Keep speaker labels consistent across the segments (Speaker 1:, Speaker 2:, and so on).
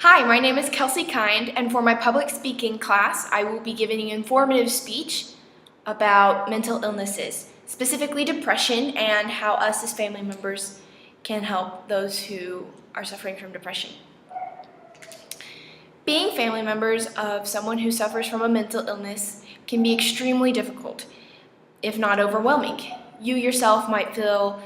Speaker 1: Hi, my name is Kelsey Kind, and for my public speaking class, I will be giving an informative speech about mental illnesses, specifically depression, and how us as family members can help those who are suffering from depression. Being family members of someone who suffers from a mental illness can be extremely difficult, if not overwhelming. You yourself might feel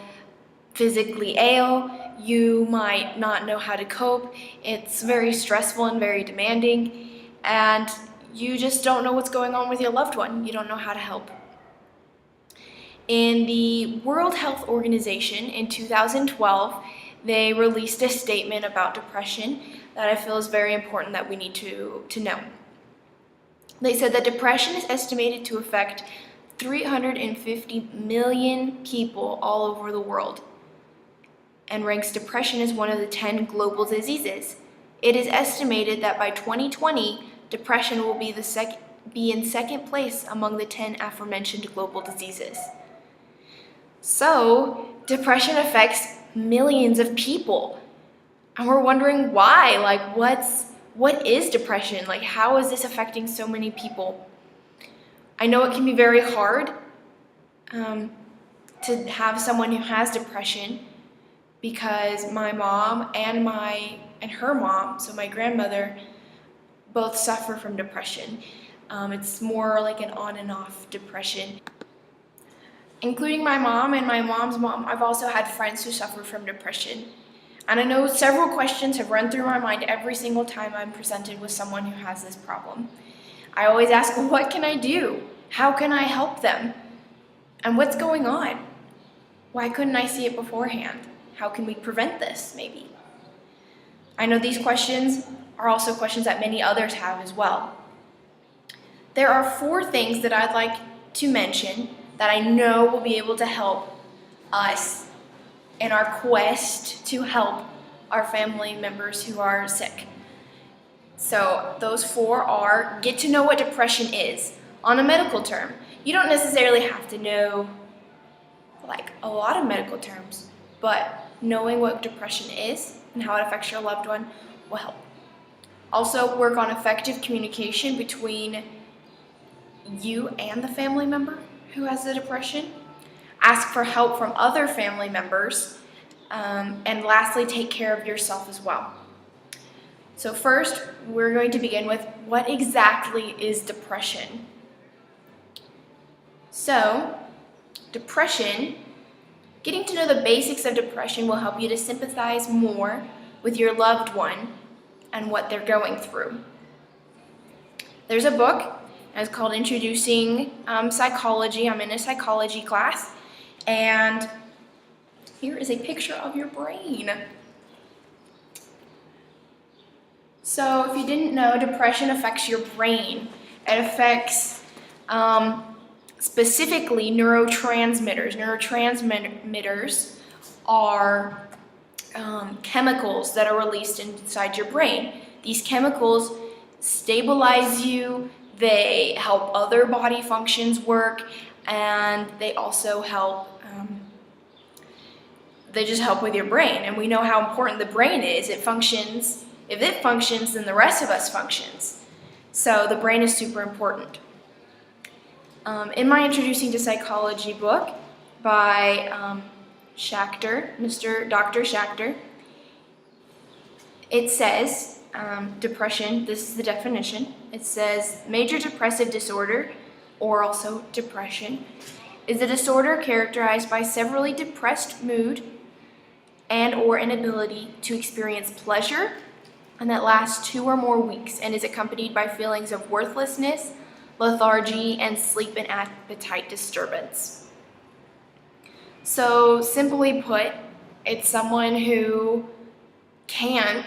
Speaker 1: physically ill, you might not know how to cope, it's very stressful and very demanding, and you just don't know what's going on with your loved one. You don't know how to help. In the World Health Organization in 2012, they released a statement about depression that I feel is very important that we need to know. They said that depression is estimated to affect 350 million people all over the world, and ranks depression as one of the 10 global diseases. It is estimated that by 2020, depression will be in second place among the 10 aforementioned global diseases. So, depression affects millions of people, and we're wondering why. What is depression? How is this affecting so many people? I know it can be very hard to have someone who has depression, because my mom and her mom, so my grandmother, both suffer from depression. It's more like an on and off depression. Including my mom and my mom's mom, I've also had friends who suffer from depression. And I know several questions have run through my mind every single time I'm presented with someone who has this problem. I always ask, what can I do? How can I help them? And what's going on? Why couldn't I see it beforehand? How can we prevent this, maybe? I know these questions are also questions that many others have as well. There are 4 things that I'd like to mention that I know will be able to help us in our quest to help our family members who are sick. So those 4 are: get to know what depression is on a medical term. You don't necessarily have to know a lot of medical terms, but knowing what depression is and how it affects your loved one will help. Also, work on effective communication between you and the family member who has the depression. Ask for help from other family members. And lastly, take care of yourself as well. So first, we're going to begin with what exactly is depression. So, depression, getting to know the basics of depression will help you to sympathize more with your loved one and what they're going through. There's a book, and it's called Introducing Psychology. I'm in a psychology class, and here is a picture of your brain. So if you didn't know, depression affects your brain. It affects specifically neurotransmitters. Neurotransmitters are chemicals that are released inside your brain. These chemicals stabilize you, they help other body functions work, and they also help, they just help with your brain. And we know how important the brain is. If it functions, then the rest of us functions. So the brain is super important. In my Introducing to Psychology book by Dr. Schachter, it says, depression, this is the definition, it says major depressive disorder, or also depression, is a disorder characterized by severely depressed mood and or inability to experience pleasure, and that lasts 2 or more weeks and is accompanied by feelings of worthlessness, lethargy, and sleep and appetite disturbance. So simply put, it's someone who can't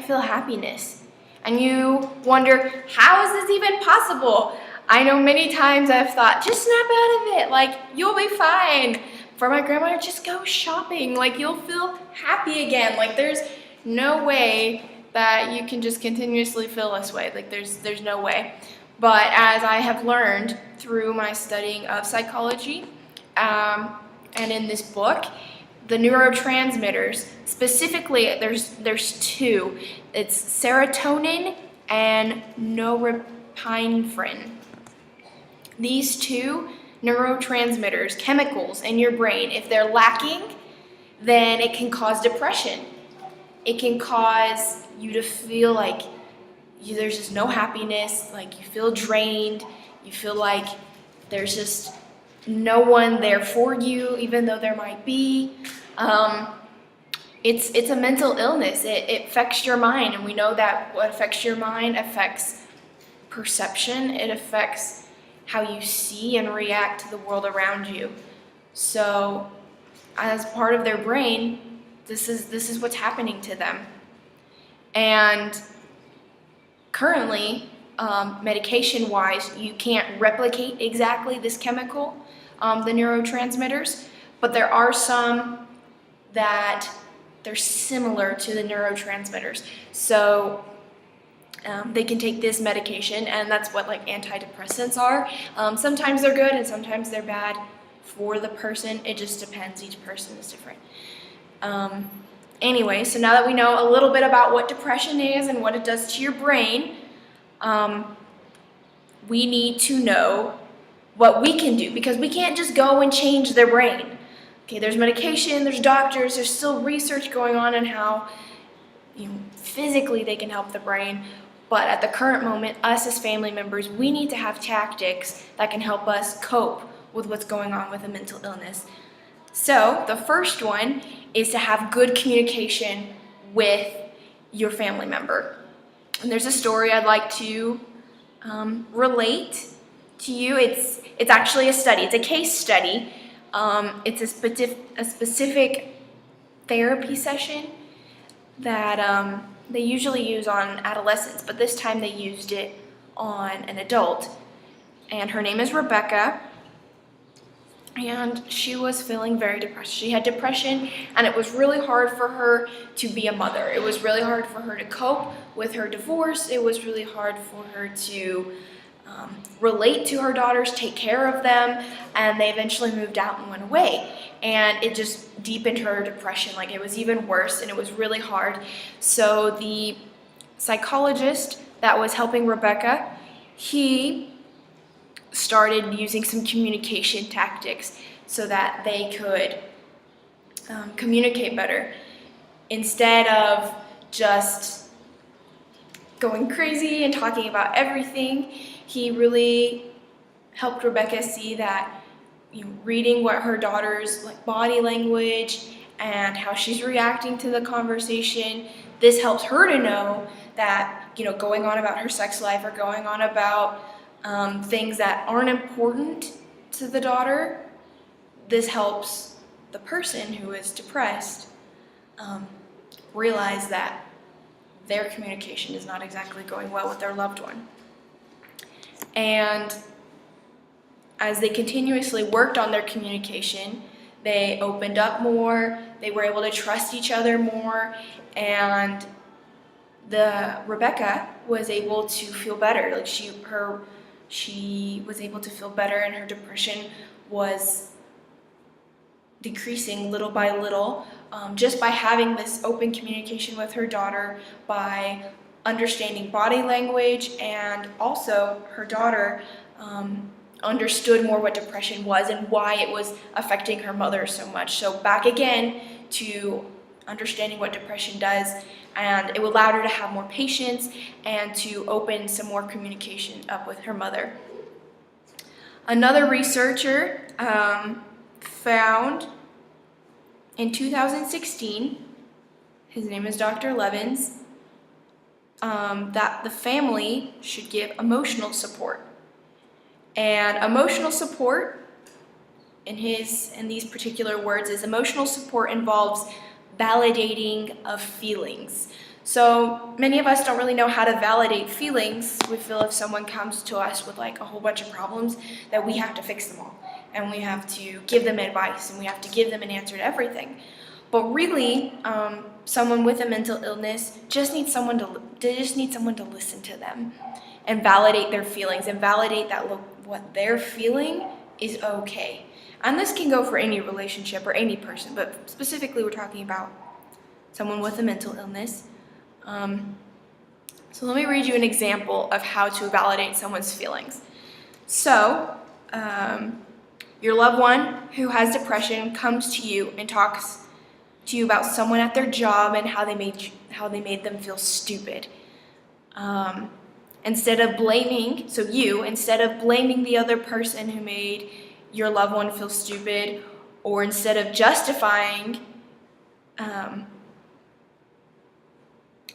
Speaker 1: feel happiness. And you wonder, how is this even possible? I know many times I've thought, just snap out of it, you'll be fine. For my grandmother, just go shopping, you'll feel happy again. There's no way that you can just continuously feel this way. There's no way. But as I have learned through my studying of psychology, and in this book, the neurotransmitters. Specifically, there's two. It's serotonin and norepinephrine. These two neurotransmitters, chemicals in your brain, if they're lacking, then it can cause depression. It can cause you to feel like there's just no happiness, like you feel drained, you feel like there's just no one there for you, even though there might be. It's a mental illness. It affects your mind, and we know that what affects your mind affects perception. It affects how you see and react to the world around you. So, as part of their brain, this is what's happening to them. And currently, medication-wise, you can't replicate exactly this chemical, the neurotransmitters, but there are some that they're similar to the neurotransmitters. So they can take this medication, and that's what like antidepressants are. Sometimes they're good and sometimes they're bad for the person. It just depends. Each person is different. Anyway, so now that we know a little bit about what depression is and what it does to your brain, we need to know what we can do, because we can't just go and change their brain. Okay, there's medication, there's doctors, there's still research going on how physically they can help the brain. But at the current moment, us as family members, we need to have tactics that can help us cope with what's going on with a mental illness. So the first one is to have good communication with your family member. And there's a story I'd like to relate to you. It's actually a study. It's a case study. It's a specific therapy session that they usually use on adolescents, but this time they used it on an adult. And her name is Rebecca, and she was feeling very depressed. She had depression, and it was really hard for her to be a mother. It was really hard for her to cope with her divorce. It was really hard for her to relate to her daughters, take care of them, and they eventually moved out and went away. And it just deepened her depression. Like, it was even worse, and it was really hard. So the psychologist that was helping Rebecca, he started using some communication tactics so that they could communicate better. Instead of just going crazy and talking about everything, he really helped Rebecca see that reading what her daughter's body language and how she's reacting to the conversation, this helps her to know that going on about her sex life or going on about things that aren't important to the daughter, this helps the person who is depressed realize that their communication is not exactly going well with their loved one. And as they continuously worked on their communication, they opened up more, they were able to trust each other more, and Rebecca was able to feel better. She was able to feel better, and her depression was decreasing little by little, just by having this open communication with her daughter, by understanding body language, and also her daughter understood more what depression was and why it was affecting her mother so much. So back again to understanding what depression does, and it allowed her to have more patience and to open some more communication up with her mother. Another researcher found in 2016, his name is Dr. Levins, that the family should give emotional support. And emotional support, in these particular words, is emotional support involves validating of feelings. So many of us don't really know how to validate feelings. We feel if someone comes to us with a whole bunch of problems, that we have to fix them all, and we have to give them advice, and we have to give them an answer to everything. But really, someone with a mental illness just needs someone to listen to them and validate their feelings and validate that what they're feeling is okay. And this can go for any relationship or any person, but specifically we're talking about someone with a mental illness. So let me read you an example of how to validate someone's feelings. So, your loved one who has depression comes to you and talks to you about someone at their job and how they made them feel stupid. Instead of blaming the other person who made your loved one feel stupid, or instead of justifying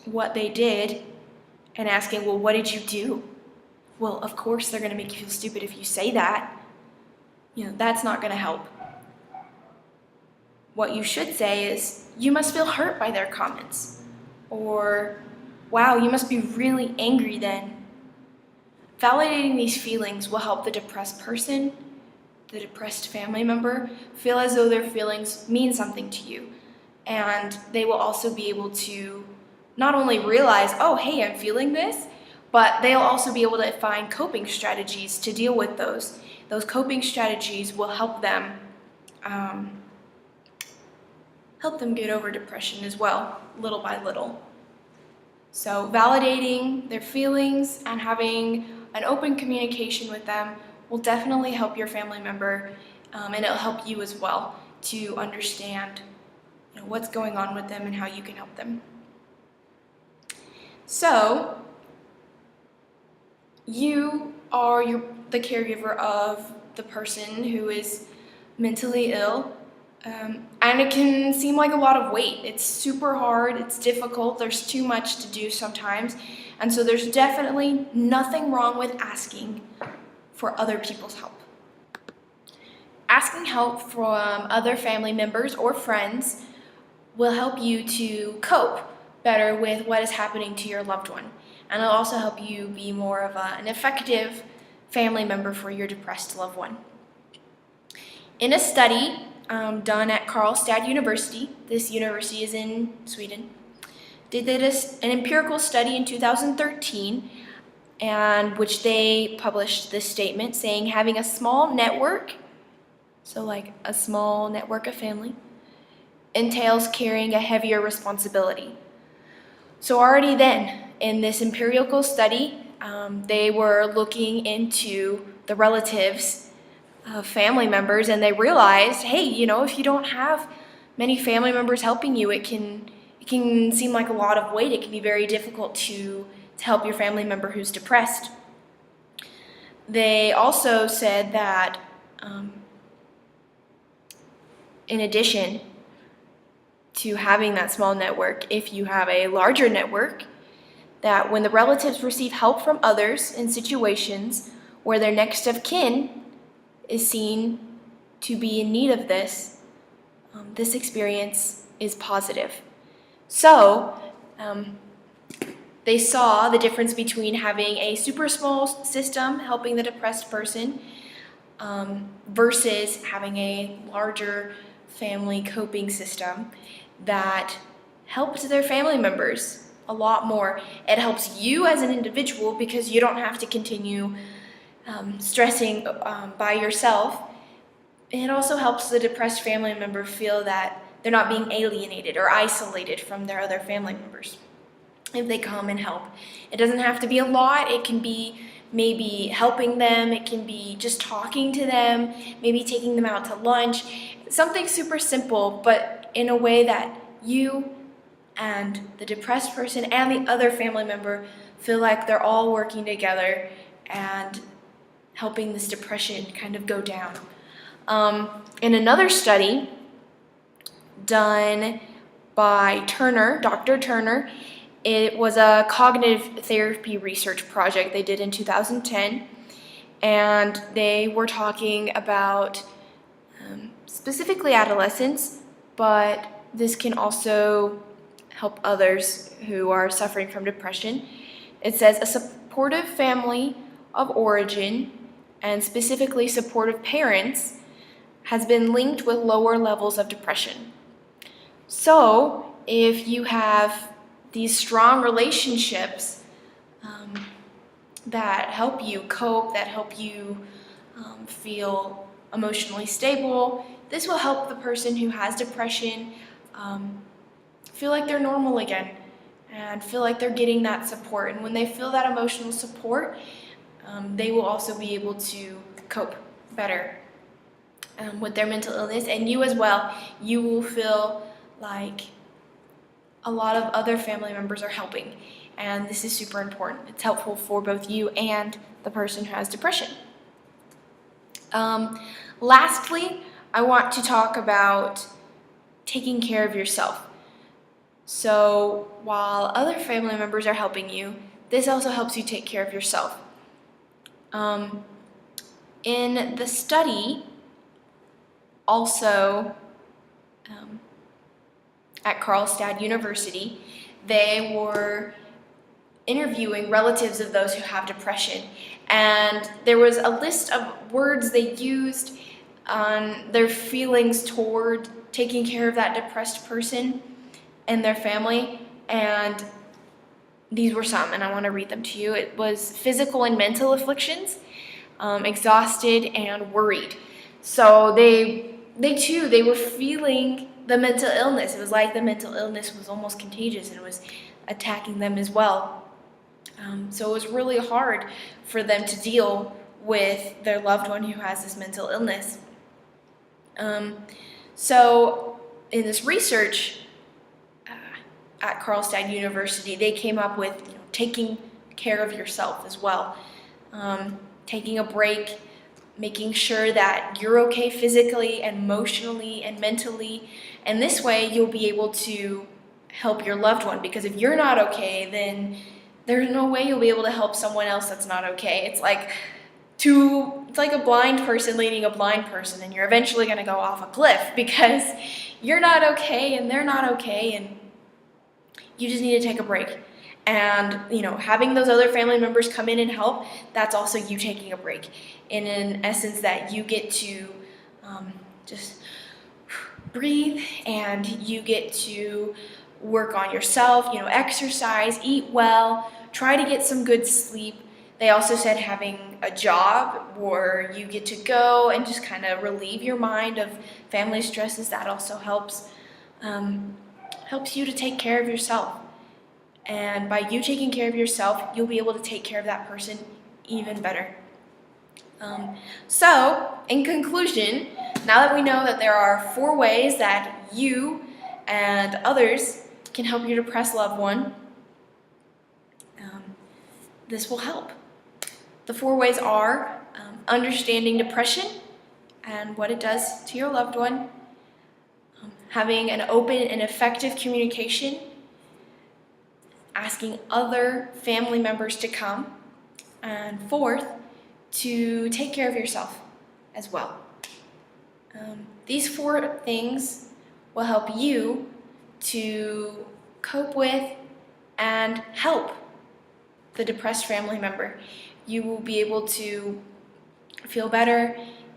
Speaker 1: what they did and asking, well, what did you do? Well, of course they're going to make you feel stupid if you say that. That's not going to help. What you should say is, you must feel hurt by their comments. Or, wow, you must be really angry then. Validating these feelings will help the depressed person, the depressed family member, feel as though their feelings mean something to you. And they will also be able to not only realize, oh, hey, I'm feeling this, but they'll also be able to find coping strategies to deal with those. Those coping strategies will help them get over depression as well, little by little. So validating their feelings and having an open communication with them will definitely help your family member, and it'll help you as well to understand what's going on with them and how you can help them. So, you are the caregiver of the person who is mentally ill, and it can seem like a lot of weight. It's super hard, it's difficult, there's too much to do sometimes, and so there's definitely nothing wrong with asking for other people's help. Asking help from other family members or friends will help you to cope better with what is happening to your loved one. And it'll also help you be more of an effective family member for your depressed loved one. In a study done at Karlstad University, this university is in Sweden, they did an empirical study in 2013, and which they published this statement saying having a small network, so like a small network of family, entails carrying a heavier responsibility. So already then, in this empirical study, they were looking into the relatives of family members, and they realized, hey, if you don't have many family members helping you, it can seem like a lot of weight. It can be very difficult to help your family member who's depressed. They also said that in addition to having that small network, if you have a larger network, that when the relatives receive help from others in situations where their next of kin is seen to be in need of this, this experience is positive. So, they saw the difference between having a super small system helping the depressed person versus having a larger family coping system that helped their family members a lot more. It helps you as an individual because you don't have to continue stressing by yourself. And it also helps the depressed family member feel that they're not being alienated or isolated from their other family members if they come and help. It doesn't have to be a lot. It can be maybe helping them. It can be just talking to them, maybe taking them out to lunch. Something super simple, but in a way that you and the depressed person and the other family member feel like they're all working together and helping this depression kind of go down. In another study done by Dr. Turner, it was a cognitive therapy research project they did in 2010, and they were talking about specifically adolescents, but this can also help others who are suffering from depression. It says a supportive family of origin, and specifically supportive parents, has been linked with lower levels of depression. So if you have these strong relationships that help you cope, that help you feel emotionally stable. This will help the person who has depression feel like they're normal again and feel like they're getting that support. And when they feel that emotional support, they will also be able to cope better with their mental illness. And you as well, you will feel like a lot of other family members are helping. And this is super important. It's helpful for both you and the person who has depression. Lastly, I want to talk about taking care of yourself. So while other family members are helping you, this also helps you take care of yourself. In the study, also at Karlstad University, they were interviewing relatives of those who have depression, and there was a list of words they used on their feelings toward taking care of that depressed person and their family, and these were some, and I want to read them to you. It was physical and mental afflictions, exhausted, and worried. So they were feeling the mental illness. It was like the mental illness was almost contagious and it was attacking them as well. So it was really hard for them to deal with their loved one who has this mental illness. So in this research at Karlstad University, they came up with taking care of yourself as well. Taking a break, making sure that you're okay physically, emotionally, and mentally. And this way you'll be able to help your loved one, because if you're not okay, then there's no way you'll be able to help someone else that's not okay. It's like a blind person leading a blind person, and you're eventually going to go off a cliff because you're not okay and they're not okay, and you just need to take a break. And having those other family members come in and help, that's also you taking a break. And in essence, that you get to just breathe, and you get to work on yourself, exercise, eat well, try to get some good sleep. They also said having a job where you get to go and just kind of relieve your mind of family stresses, that also helps you to take care of yourself. And by you taking care of yourself, you'll be able to take care of that person even better. So, in conclusion, now that we know that there are 4 ways that you and others can help your depressed loved one, this will help. The 4 ways are understanding depression and what it does to your loved one, having an open and effective communication, asking other family members to come, and 4th, to take care of yourself as well. These 4 things will help you to cope with and help the depressed family member. You will be able to feel better.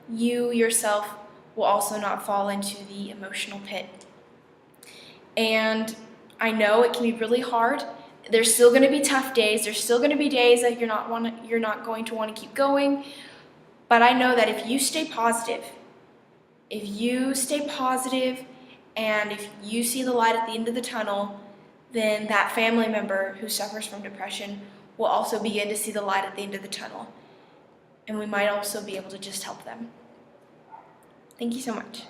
Speaker 1: You yourself will also not fall into the emotional pit. And I know it can be really hard. There's still going to be tough days. There's still going to be days that you're not going to want to keep going. But I know that if you stay positive, and if you see the light at the end of the tunnel, then that family member who suffers from depression will also begin to see the light at the end of the tunnel. And we might also be able to just help them. Thank you so much.